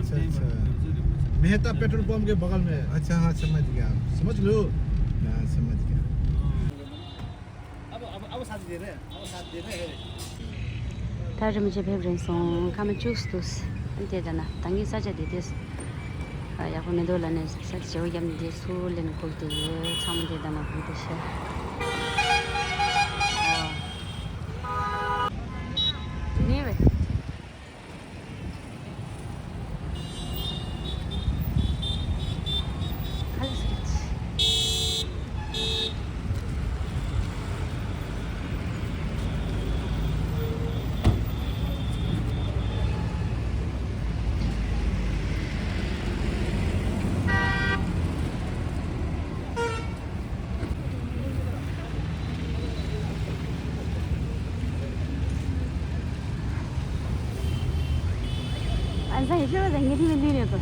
अच्छा अच्छा Mehta petrol pump के बगल में है। अच्छा हाँ समझ गया समझ लो। हाँ समझ गया अब साथ दे रहे हैं, अब साथ दे रहे हैं। 다른 문제 배브랜송 가면 주스도스 안되잖아 당기 사자디 데스 야고네 돌라네 사치 오염디 술레는 고이데 참데다나 고이데시 니베 안상 이쪽으로 당기면 되려고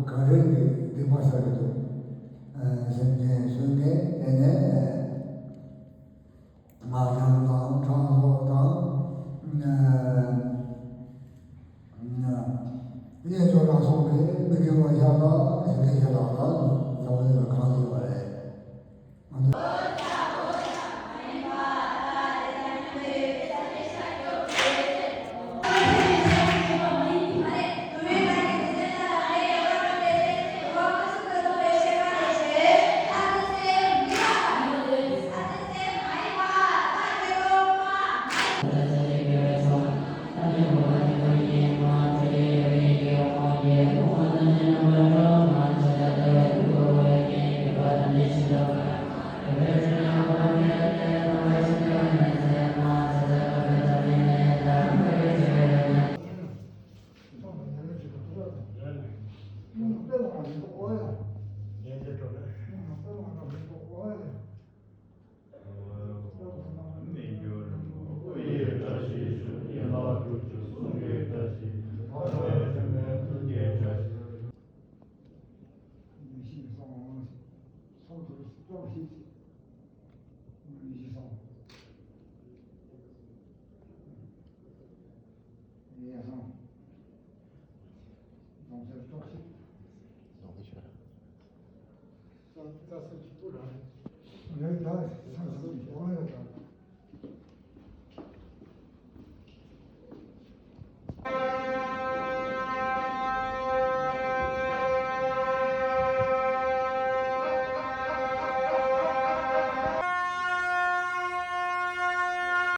가령이 대마사기도 현재 순계 내내 마장당 장소당 예조라 속에 느껴보셔서 현대사랑은 서울을 강조해 내가 다 상상 오해가 다